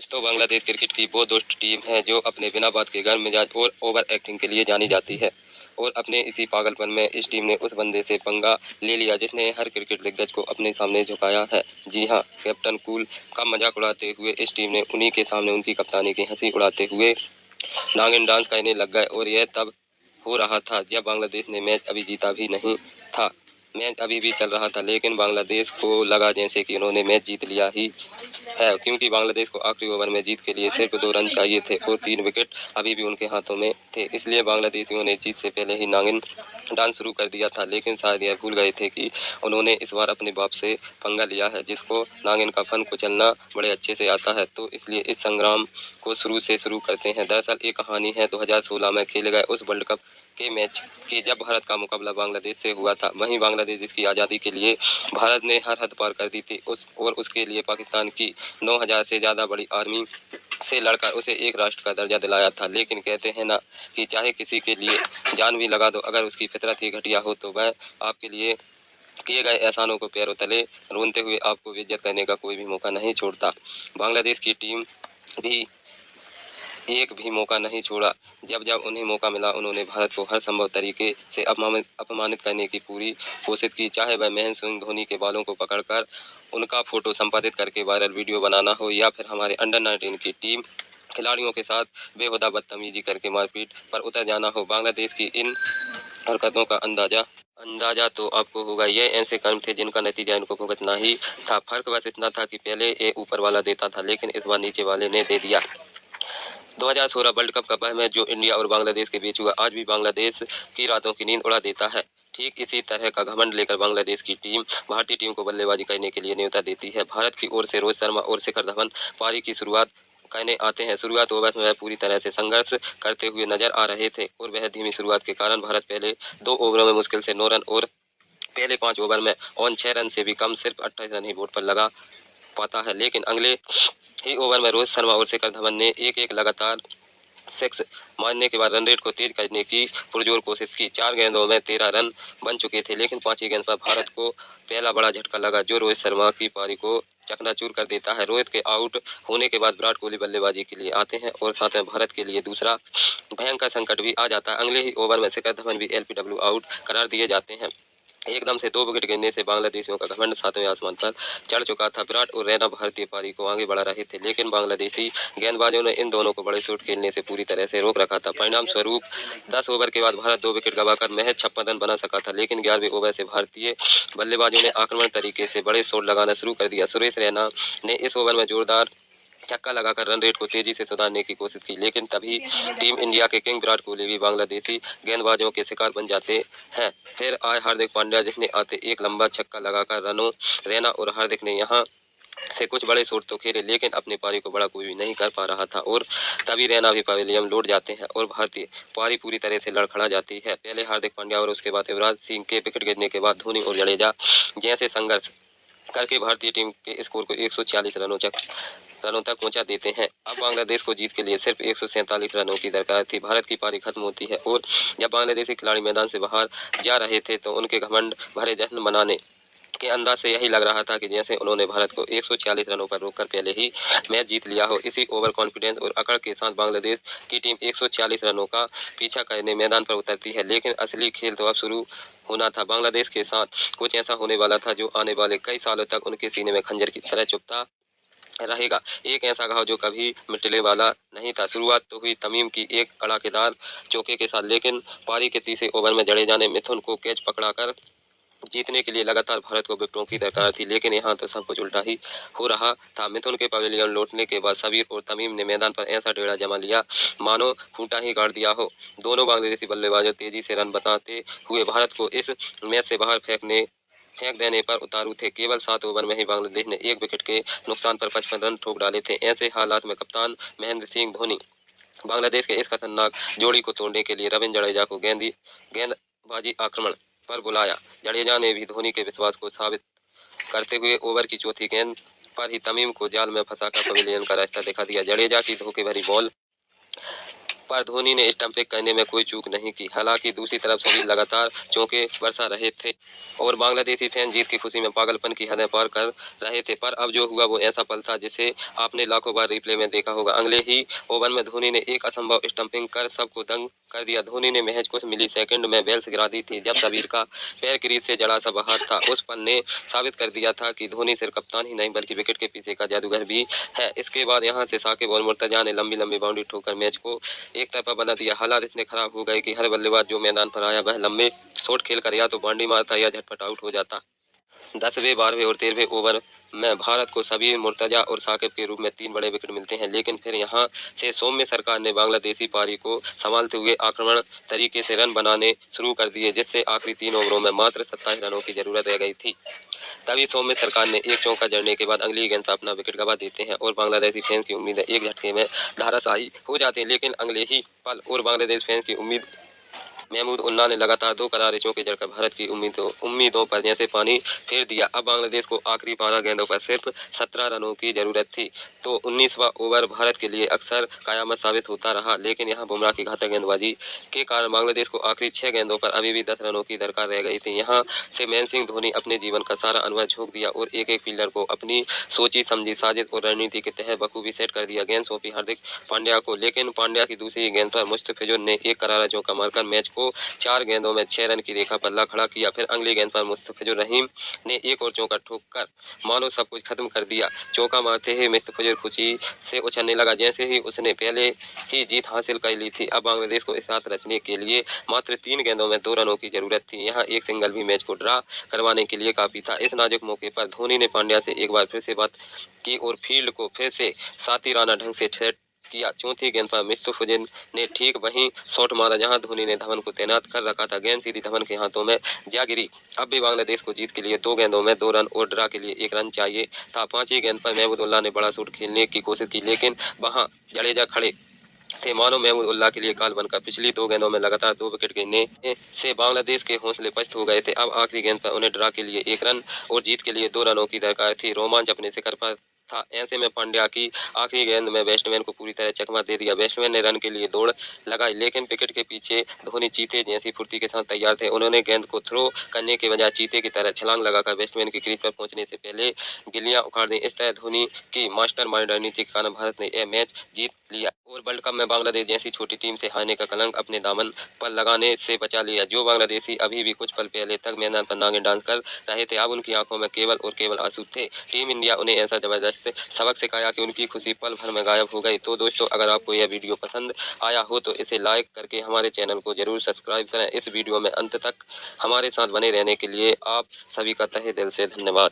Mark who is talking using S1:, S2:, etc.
S1: तो बांग्लादेश क्रिकेट की वो दुष्ट टीम है जो अपने बिना बात के गर्म मिजाज और ओवर एक्टिंग के लिए जानी जाती है। और अपने इसी पागलपन में इस टीम ने उस बंदे से पंगा ले लिया जिसने हर क्रिकेट दिग्गज को अपने सामने झुकाया है। जी हाँ, कैप्टन कूल का मजाक उड़ाते हुए इस टीम ने उन्हीं के सामने उनकी कप्तानी की हंसी उड़ाते हुए नागिन डांस करने लग गए। और यह तब हो रहा था जब बांग्लादेश ने मैच अभी जीता भी नहीं था। मैच अभी भी चल रहा था, लेकिन बांग्लादेश को लगा जैसे कि उन्होंने मैच जीत लिया ही है, क्योंकि बांग्लादेश को आखिरी ओवर में जीत के लिए सिर्फ 2 रन चाहिए थे और 3 विकेट अभी भी उनके हाथों में थे। इसलिए बांग्लादेशियों ने जीत से पहले ही नागिन डांस शुरू कर दिया था, लेकिन शायद यह भूल गए थे कि उन्होंने इस बार अपने बाप से पंगा लिया है, जिसको नागिन का फन कुचलना बड़े अच्छे से आता है। तो इसलिए इस संग्राम को शुरू से शुरू करते हैं। दरअसल एक कहानी है 2016 में खेले गए उस वर्ल्ड कप के मैच की, जब भारत का मुकाबला बांग्लादेश से हुआ था। वहीं बांग्लादेश इसकी आज़ादी के लिए भारत ने हर हद पार कर दी थी और उसके लिए पाकिस्तान की 9,000 से ज़्यादा बड़ी आर्मी से लड़कर उसे एक राष्ट्र का दर्जा दिलाया था। लेकिन कहते हैं ना कि चाहे किसी के लिए जान भी लगा दो, अगर उसकी फितरत ही घटिया हो तो वह आपके लिए किए गए एहसानों को पैरों तले रोनते हुए आपको बेइज्जत करने का कोई भी मौका नहीं छोड़ता। बांग्लादेश की टीम भी एक भी मौका नहीं छोड़ा। जब जब उन्हें मौका मिला उन्होंने भारत को हर संभव तरीके से अपमानित करने की पूरी कोशिश की, चाहे वह महेंद्र सिंह धोनी के बालों को पकड़कर उनका फोटो संपादित करके वायरल वीडियो बनाना हो, या फिर हमारे अंडर-19 की टीम खिलाड़ियों के साथ बेहुदा बदतमीजी करके मारपीट पर उतर जाना हो। बांग्लादेश की इन हरकतों का अंदाजा तो आपको होगा। ये ऐसे कर्म थे जिनका नतीजा इनको भुगतना ही था। फर्क बस इतना था कि पहले ये ऊपर वाला देता था, लेकिन इस बार नीचे वाले ने दे दिया। 2016 वर्ल्ड कप का वह मैच जो इंडिया और बांग्लादेश के बीच हुआ, आज भी बांग्लादेश की रातों की नींद उड़ा देता है। ठीक इसी तरह का घमंड लेकर बांग्लादेश की टीम भारतीय टीम को बल्लेबाजी करने के लिए न्योता देती है। भारत की ओर से रोहित शर्मा और शिखर धवन पारी की शुरुआत करने आते हैं। शुरुआत ओवर में वह पूरी तरह से संघर्ष करते हुए नजर आ रहे थे और वह धीमी शुरुआत के कारण भारत पहले 2 ओवरों में मुश्किल से 9 रन और पहले 5 ओवर में ऑन 6 रन से भी कम, सिर्फ 28 रन ही बोर्ड पर लगा पाता है। लेकिन अगले ही ओवर में रोहित शर्मा और शिखर धवन ने एक लगातार 6 मारने के बाद रन रेट को तेज करने की पुरजोर कोशिश की। 4 गेंदों में 13 रन बन चुके थे, लेकिन 5वीं गेंद पर भारत को पहला बड़ा झटका लगा जो रोहित शर्मा की पारी को चकनाचूर कर देता है। रोहित के आउट होने के बाद विराट कोहली बल्लेबाजी के लिए आते हैं और साथ में भारत के लिए दूसरा भयंकर संकट भी आ जाता है। अगले ही ओवर में शिखर धवन भी एलपीडब्ल्यू आउट करार दिए जाते हैं। एकदम से 2 विकेट गिरने से बांग्लादेशियों का घमंड 7वें आसमान पर चढ़ चुका था। विराट और रैना भारतीय पारी को आगे बढ़ा रहे थे, लेकिन बांग्लादेशी गेंदबाजों ने इन दोनों को बड़े शॉट खेलने से पूरी तरह से रोक रखा था। परिणाम स्वरूप 10 ओवर के बाद भारत 2 विकेट गंवाकर महज 56 रन बना सका था। लेकिन 11वें ओवर से भारतीय बल्लेबाजों ने आक्रमण तरीके से बड़े शॉट लगाना शुरू कर दिया। सुरेश रैना ने इस ओवर में जोरदार छक्का लगाकर रन रेट को तेजी से सुधारने की कोशिश की, लेकिन तभी टीम इंडिया के किंग विराट कोहली भी बांग्लादेशी गेंदबाजों के शिकार बन जाते हैं। फिर आए हार्दिक पांड्या, जिसने आते एक लंबा छक्का लगाकर रनों रैना और हार्दिक ने यहां से कुछ बड़े शॉट तो खेले, लेकिन अपनी पारी को बड़ा कोई भी नहीं कर पा रहा था। और तभी रैना भी पवेलियन लौट जाते हैं और भारतीय पारी पूरी तरह से लड़खड़ा जाती है। पहले हार्दिक पांड्या और उसके बाद युवराज सिंह के विकेट गिरने के बाद धोनी और जडेजा जैसे संघर्ष करके भारतीय टीम के स्कोर को 146 रनों तक पहुंचा देते हैं। अब बांग्लादेश को जीत के लिए सिर्फ 147 रनों की दरकार थी। भारत की पारी खत्म होती है और जब बांग्लादेशी खिलाड़ी मैदान से बाहर जा रहे थे तो उनके घमंड भरे जश्न मनाने के अंदाज से यही लग रहा था कि जैसे उन्होंने भारत को 146 रनों पर रोककर पहले ही मैच जीत लिया हो। इसी ओवर कॉन्फिडेंस और अकड़ के साथ बांग्लादेश की टीम 146 रनों का पीछा करने मैदान पर उतरती है, लेकिन असली खेल तो अब शुरू होना था। बांग्लादेश के साथ कुछ ऐसा होने वाला था जो आने वाले कई सालों तक उनके सीने में खंजर की तरह चुभता रहेगा। एक ऐसा घाव जो कभी मिटने वाला नहीं था। शुरुआत तो हुई तमीम की एक कड़ाकेदार चौके के साथ, लेकिन पारी के तीसरे ओवर में जडेजा ने मिथुन को कैच पकड़ाकर जीतने के लिए लगातार भारत को विकेटों की दरकार थी। लेकिन यहाँ तो सब कुछ उल्टा ही हो रहा था। मिथुन के पवेलियन लौटने के बाद सबीर और तमीम ने मैदान पर ऐसा डेरा जमा लिया मानो खूंटा ही गाड़ दिया हो। दोनों बांग्लादेशी बल्लेबाजों तेजी से रन बनाते हुए भारत को इस मैच से बाहर फेंक देने पर उतारू थे। केवल 7 ओवर में ही बांग्लादेश ने 1 विकेट के नुकसान पर 55 रन ठोक डाले थे। ऐसे हालात में कप्तान महेंद्र सिंह धोनी बांग्लादेश के इस खतरनाक जोड़ी को तोड़ने के लिए रविंद्र जडेजा को गेंदबाजी आक्रमण पर बुलाया। जडेजा ने भी धोनी के विश्वास को साबित करते हुए ओवर की चौथी गेंद पर ही तमीम को जाल में फंसाकर पवेलियन का रास्ता दिखा दिया। जडेजा की धोखे भरी बॉल पर धोनी ने स्टंपिंग करने में कोई चूक नहीं की। हालांकि दूसरी तरफ सभी लगातार चौके बरसा रहे थे और बांग्लादेशी फैन जीत की खुशी में पागलपन की हदें पार कर रहे थे। पर अब जो हुआ वो ऐसा पल था जिसे आपने लाखों बार रिप्ले में देखा होगा। अगले ही ओवर में धोनी ने एक असंभव स्टंपिंग कर सबको दंग कर दिया। धोनी ने महज कुछ मिली सेकंड में बेल्स गिरा दी थी। जब सबीर का पैर क्रीज से जड़ा सा बाहर था, उस पल ने साबित कर दिया था कि धोनी सिर्फ कप्तान ही नहीं बल्कि विकेट के पीछे का जादूगर भी है। इसके बाद यहां से साकिब और मुर्तजा ने लंबी लंबी बाउंड्री ठोकर मैच को एक तरफा बना दिया। हालात इतने खराब हो गए कि हर बल्लेबाज जो मैदान पर आया वह लंबे शॉट खेलकर या तो बाउंड्री मारता या झटपट आउट हो जाता। 10वें 12वें और 13वें ओवर में भारत को सबीर, मुर्तजा और साकिब के रूप में 3 बड़े विकेट मिलते हैं। लेकिन फिर यहां से सौम्य सरकार ने बांग्लादेशी पारी को संभालते हुए आक्रमण तरीके से रन बनाने शुरू कर दिए, जिससे आखिरी 3 ओवरों में मात्र 27 रनों की जरूरत रह गई थी। तभी सौम्य सरकार ने एक चौका जड़ने के बाद अगली गेंद पर अपना विकेट गंवा देते हैं और बांग्लादेशी फैंस की उम्मीदें एक झटके में धराशायी हो जाती हैं। लेकिन अगले ही पल और बांग्लादेश फैंस की महमूद उल्लाह ने लगातार 2 करारे चौके जड़कर भारत की उम्मीदों पर जैसे पानी फेर दिया। अब बांग्लादेश को आखिरी 12 गेंदों पर सिर्फ 17 रनों की जरूरत थी। तो 19वां ओवर भारत के लिए अक्सर कयामत साबित होता रहा। लेकिन यहां बुमराह की घातक गेंदबाजी के कारण बांग्लादेश को आखिरी 6 गेंदों पर अभी भी 10 रनों की दरकार रह गई थी। यहां से महेंद्र सिंह धोनी अपने जीवन का सारा अनुभव झोंक दिया और एक एक फील्डर को अपनी सोची समझी साजिश और रणनीति के तहत बखूबी सेट कर दिया। गेंद सौंपी हार्दिक पांड्या को, लेकिन पांड्या की दूसरी गेंद पर मुस्तफिजुर ने एक करारा चौका मारकर मैच को 4 गेंदों में 6 रन की रेखा पल्ला खड़ा किया। फिर अगली गेंद पर मुस्तफिजुर रहीम ने एक और चौका ठोककर मानो सब कुछ खत्म कर दिया। चौका मारते ही मुस्तफिजुर खुशी से उछलने लगा, जैसे ही उसने पहले ही जीत हासिल कर ली थी। अब बांग्लादेश को इस रात रचने के लिए मात्र 3 गेंदों में 2 रनों की जरूरत थी। यहाँ एक सिंगल भी मैच को ड्रा करवाने के लिए काफी था। इस नाजुक मौके पर धोनी ने पांड्या से एक बार फिर से बात की और फील्ड को फिर से सातिराना ढंग से सेट किया। चौथी गेंद पर मुस्तफिजुर ने ठीक वहीं शॉट मारा जहां धोनी ने धवन को तैनात कर रखा था। गेंद सीधी धवन के हाथों में जा गिरी। अब भी बांग्लादेश को जीत के लिए 2 गेंदों में 2 रन और ड्रा के लिए 1 रन चाहिए था। 5वीं गेंद पर महमूद उल्लाह ने बड़ा शॉट खेलने की कोशिश की, लेकिन वहां जडेजा खड़े थे। मानो महमूद उल्लाह के लिए काल बनकर पिछली 2 गेंदों में लगातार 2 विकेट गिरने से बांग्लादेश के हौसले पस्त हो गए थे। अब आखिरी गेंद पर उन्हें ड्रा के लिए 1 रन और जीत के लिए 2 रनों की दरकार थी। रोमांच अपने शिखर पर था। ऐसे में पांड्या की आखिरी गेंद में बैट्समैन को पूरी तरह चकमा दे दिया। बैट्समैन ने रन के लिए दौड़ लगाई, लेकिन विकेट के पीछे धोनी चीते जैसी फुर्ती के साथ तैयार थे। उन्होंने गेंद को थ्रो करने के बजाय चीते की तरह छलांग लगाकर बैट्समैन की क्रीज पर पहुंचने से पहले गिल्लियां उखाड़ दी। इस तरह धोनी की मास्टरमाइंड रणनीति के कारण भारत ने यह मैच जीत लिया और वर्ल्ड कप में बांग्लादेश जैसी छोटी टीम से हारने का कलंक अपने दामन पर लगाने से बचा लिया। जो बांग्लादेशी अभी भी कुछ पल पहले तक मैदान पर नागिन डांस कर रहे थे, अब उनकी आंखों में केवल और केवल आंसू थे। टीम इंडिया उन्हें ऐसा जबरदस्त सबक सिखाया कि उनकी खुशी पल भर में गायब हो गई। तो दोस्तों, अगर आपको यह वीडियो पसंद आया हो तो इसे लाइक करके हमारे चैनल को जरूर सब्सक्राइब करें। इस वीडियो में अंत तक हमारे साथ बने रहने के लिए आप सभी का तहे दिल से धन्यवाद।